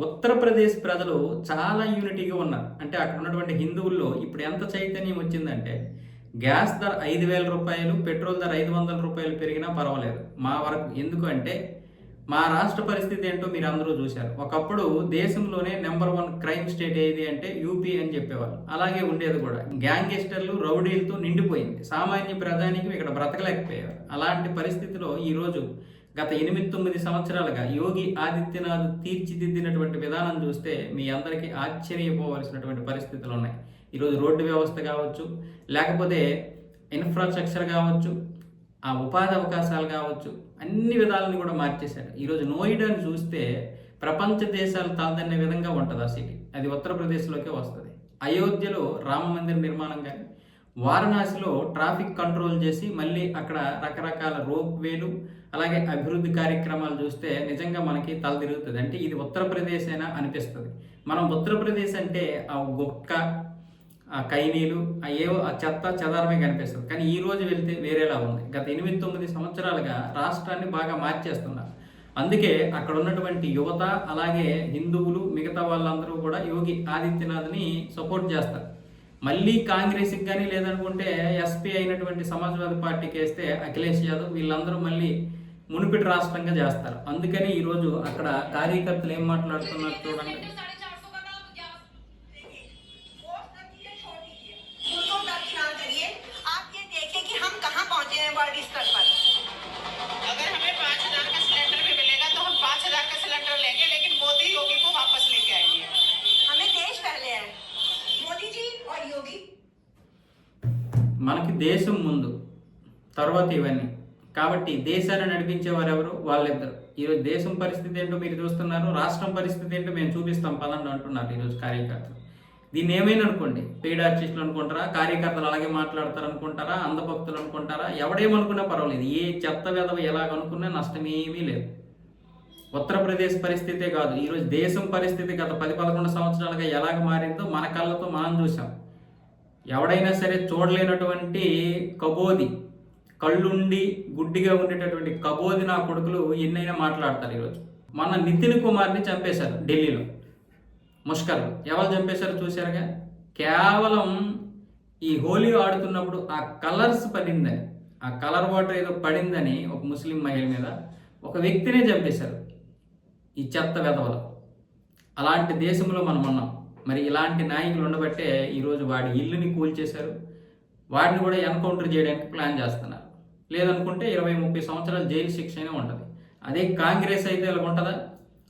ఉత్తరప్రదేశ్ ప్రజలు చాలా యూనిటీగా ఉన్నారు. అంటే అక్కడ ఉన్నటువంటి హిందువుల్లో ఇప్పుడు ఎంత చైతన్యం వచ్చిందంటే, గ్యాస్ ధర రూ. 5,000, పెట్రోల్ ధర రూ. 500 పెరిగినా పర్వాలేదు మా వరకు. ఎందుకు అంటే, మా రాష్ట్ర పరిస్థితి ఏంటో మీరందరూ చూశారు. ఒకప్పుడు దేశంలోనే నెంబర్ 1 క్రైమ్ స్టేట్ ఏది అంటే యూపీ అని చెప్పేవాళ్ళు. అలాగే ఉండేది కూడా. గ్యాంగ్స్టర్లు, రౌడీలతో నిండిపోయింది. సామాన్య ప్రజానీకం ఇక్కడ బ్రతకలేకపోయారు. అలాంటి పరిస్థితిలో ఈరోజు గత 8-9 సంవత్సరాలుగా యోగి ఆదిత్యనాథ్ తీర్చిదిద్దినటువంటి విధానం చూస్తే మీ అందరికీ ఆశ్చర్యపోవలసినటువంటి పరిస్థితులు ఉన్నాయి. ఈరోజు రోడ్డు వ్యవస్థ కావచ్చు, లేకపోతే ఇన్ఫ్రాస్ట్రక్చర్ కావచ్చు, ఆ ఉపాధి అవకాశాలు కావచ్చు, అన్ని విధాలను కూడా మార్చేశారు. ఈరోజు నోయిడాని చూస్తే ప్రపంచ దేశాలు తలదన్నే విధంగా ఉంటుంది ఆ సిటీ. అది ఉత్తరప్రదేశ్లోకే వస్తుంది. అయోధ్యలో రామ మందిర నిర్మాణం కానీ, వారణాసిలో ట్రాఫిక్ కంట్రోల్ చేసి మళ్ళీ అక్కడ రకరకాల రోప్ వేలు, అలాగే అభివృద్ధి కార్యక్రమాలు చూస్తే నిజంగా మనకి తల తిరుగుతుంది. అంటే ఇది ఉత్తరప్రదేశ్ అయినా అనిపిస్తుంది. మనం ఉత్తరప్రదేశ్ అంటే ఆ గొక్క, ఆ కైనీలు, ఏవో ఆ చెత్త చెదారమే కనిపిస్తుంది. కానీ ఈ రోజు వెళ్తే వేరేలా ఉంది. గత 8-9 సంవత్సరాలుగా రాష్ట్రాన్ని బాగా మార్చేస్తున్నారు. అందుకే అక్కడ ఉన్నటువంటి యువత, అలాగే హిందువులు, మిగతా వాళ్ళందరూ కూడా యోగి ఆదిత్యనాథ్ని సపోర్ట్ చేస్తారు. మళ్ళీ కాంగ్రెస్కి కానీ లేదనుకుంటే ఎస్పీ అయినటువంటి సమాజ్వాదీ పార్టీకి వేస్తే అఖిలేష్ యాదవ్, వీళ్ళందరూ మళ్ళీ మునుపిటి రాష్ట్రంగా చేస్తారు. అందుకని ఈరోజు అక్కడ కార్యకర్తలు ఏం మాట్లాడుతున్నారు చూడండి. మనకి దేశం ముందు, తర్వాత ఇవన్నీ. కాబట్టి దేశాన్ని నడిపించేవారు ఎవరు? వాళ్ళిద్దరు. ఈరోజు దేశం పరిస్థితి ఏంటో మీరు చూస్తున్నారు, రాష్ట్రం పరిస్థితి ఏంటో మేము చూపిస్తాం పదండి అంటున్నారు ఈరోజు కార్యకర్తలు. దీన్ని ఏమైనా అనుకోండి, పెయిడ్ ఆర్టిస్టులు అనుకుంటారా, కార్యకర్తలు అలాగే మాట్లాడతారు అనుకుంటారా, అంధభక్తులు అనుకుంటారా, ఎవడేమనుకున్నా పర్వాలేదు. ఏ చెత్త వెధవ ఎలాగనుకున్నా నష్టమేమీ లేదు. ఉత్తరప్రదేశ్ పరిస్థితే కాదు, ఈరోజు దేశం పరిస్థితి గత 10-11 సంవత్సరాలుగా ఎలాగ మారిందో మన కళ్ళతో మనం చూసాం. ఎవడైనా సరే చూడలేనటువంటి కబోది, కళ్ళుండి గుడ్డిగా ఉండేటటువంటి కబోది నా కొడుకులు ఎన్నైనా మాట్లాడతారు. ఈరోజు మన నితిన్ కుమార్ని చంపేశారు ఢిల్లీలో ముష్కర్లు. ఎవరు చంపేశారు చూశారుగా. కేవలం ఈ హోలీ ఆడుతున్నప్పుడు ఆ కలర్స్ పడిందని, ఆ కలర్ వాటర్ ఏదో పడిందని ఒక ముస్లిం మహిళ మీద ఒక వ్యక్తినే చంపేశారు ఈ చెత్త వెధవలు. అలాంటి దేశంలో మనం ఉన్నాం. మరి ఇలాంటి నాయకులు ఉండబట్టే ఈరోజు వాడి ఇల్లుని కూల్చేశారు. వాడిని కూడా ఎన్కౌంటర్ చేయడానికి ప్లాన్ చేస్తున్నారు. లేదనుకుంటే 20-30 సంవత్సరాలు జైలు శిక్ష అయినా ఉంటుంది. అదే కాంగ్రెస్ అయితే ఇలా ఉంటుందా?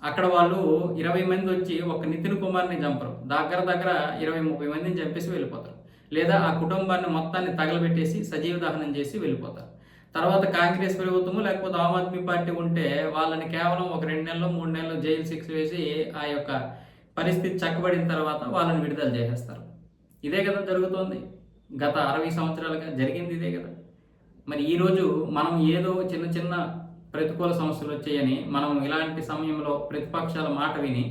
అక్కడ వాళ్ళు 20 మంది వచ్చి ఒక నితిన్ కుమార్ని చంపరు, దగ్గర 20-30 మందిని చంపేసి వెళ్ళిపోతారు. లేదా ఆ కుటుంబాన్ని మొత్తాన్ని తగలబెట్టేసి సజీవ దహనం చేసి వెళ్ళిపోతారు. తర్వాత కాంగ్రెస్ ప్రభుత్వము లేకపోతే ఆమ్ ఆద్మీ పార్టీ ఉంటే వాళ్ళని కేవలం ఒక 2 నెలలు 3 నెలలు జైలు శిక్ష వేసి ఆ యొక్క పరిస్థితి చక్కబడిన తర్వాత వాళ్ళని విడుదల చేసేస్తారు. ఇదే కదా జరుగుతోంది. గత 60 సంవత్సరాలుగా జరిగింది ఇదే కదా. మరి ఈరోజు మనం ఏదో చిన్న చిన్న ప్రతికూల సమస్యలు వచ్చాయని మనం ఇలాంటి సమయంలో ప్రతిపక్షాల మాట విని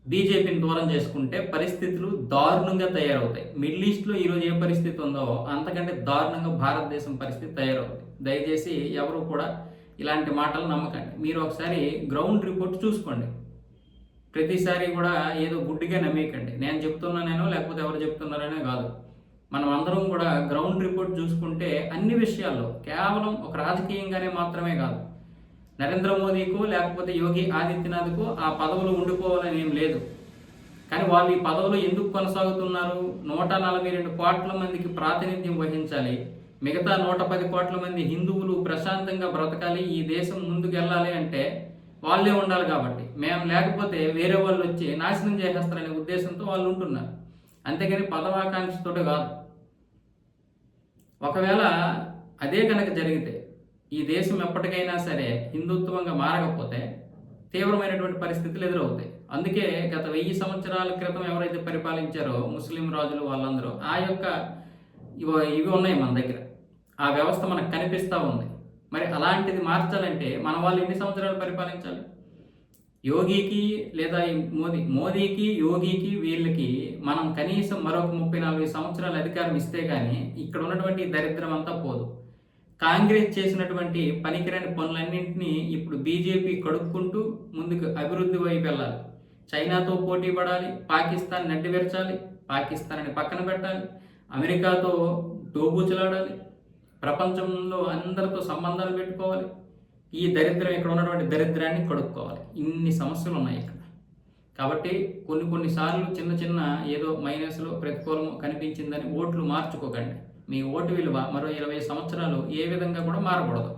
బీజేపీని దూరం చేసుకుంటే పరిస్థితులు దారుణంగా తయారవుతాయి. మిడిల్ ఈస్ట్లో ఈరోజు ఏ పరిస్థితి ఉందో అంతకంటే దారుణంగా భారతదేశం పరిస్థితి తయారవుతుంది. దయచేసి ఎవరు కూడా ఇలాంటి మాటలు నమ్మకండి. మీరు ఒకసారి గ్రౌండ్ రిపోర్ట్ చూసుకోండి. ప్రతిసారి కూడా ఏదో గుడ్డిగా నమ్మేయకండి. నేను చెప్తున్నానేనో లేకపోతే ఎవరు చెప్తున్నారనే కాదు. మనం అందరం కూడా గ్రౌండ్ రిపోర్ట్ చూసుకుంటే అన్ని విషయాల్లో కేవలం ఒక రాజకీయంగానే మాత్రమే కాదు, నరేంద్ర మోదీకో లేకపోతే యోగి ఆదిత్యనాథ్కో ఆ పదవులు ఉండిపోవాలని ఏం లేదు. కానీ వాళ్ళు ఈ పదవులు ఎందుకు కొనసాగుతున్నారు? 142 కోట్ల మందికి ప్రాతినిధ్యం వహించాలి. మిగతా 110 కోట్ల మంది హిందువులు ప్రశాంతంగా బ్రతకాలి, ఈ దేశం ముందుకు వెళ్ళాలి అంటే వాళ్ళే ఉండాలి. కాబట్టి మేము లేకపోతే వేరే వాళ్ళు వచ్చి నాశనం చేసేస్తారనే ఉద్దేశంతో వాళ్ళు ఉంటున్నారు. అంతేగాని పదవాకాంక్షతో కాదు. ఒకవేళ అదే కనుక జరిగితే ఈ దేశం ఎప్పటికైనా సరే హిందుత్వంగా మారకపోతే తీవ్రమైనటువంటి పరిస్థితులు ఎదురవుతాయి. అందుకే గత 1000 సంవత్సరాల క్రితం ఎవరైతే పరిపాలించారో ముస్లిం రాజులు వాళ్ళందరూ ఆ యొక్క ఇవి ఉన్నాయి మన దగ్గర. ఆ వ్యవస్థ మనకు కనిపిస్తూ ఉంది. మరి అలాంటిది మార్చాలంటే మన వాళ్ళు ఎన్ని సంవత్సరాలు పరిపాలించాలి? యోగికి లేదా మోదీకి యోగికి వీళ్ళకి మనం కనీసం మరొక 30-40 సంవత్సరాలు అధికారం ఇస్తే కానీ ఇక్కడ ఉన్నటువంటి దరిద్రం అంతా పోదు. కాంగ్రెస్ చేసినటువంటి పనికిరాని పనులన్నింటినీ ఇప్పుడు బీజేపీ కడుక్కుంటూ ముందుకు అభివృద్ధి వైపు వెళ్ళాలి. చైనాతో పోటీ పడాలి, పాకిస్తాన్ నెట్టివెరచాలి, పాకిస్తాన్ని పక్కన పెట్టాలి, అమెరికాతో దోబూచులాడాలి, ప్రపంచంలో అందరితో సంబంధాలు పెట్టుకోవాలి, ఈ దరిద్రం ఇక్కడ ఉన్నటువంటి దరిద్రాన్ని కడుక్కోవాలి. ఇన్ని సమస్యలు ఉన్నాయి ఇక్కడ. కాబట్టి కొన్నిసార్లు చిన్న ఏదో మైనస్లో ప్రతికూలము కనిపించిందని ఓట్లు మార్చుకోకండి. మీ ఓటు విలువ మరో 20 సంవత్సరాలు ఏ విధంగా కూడా మారకూడదు.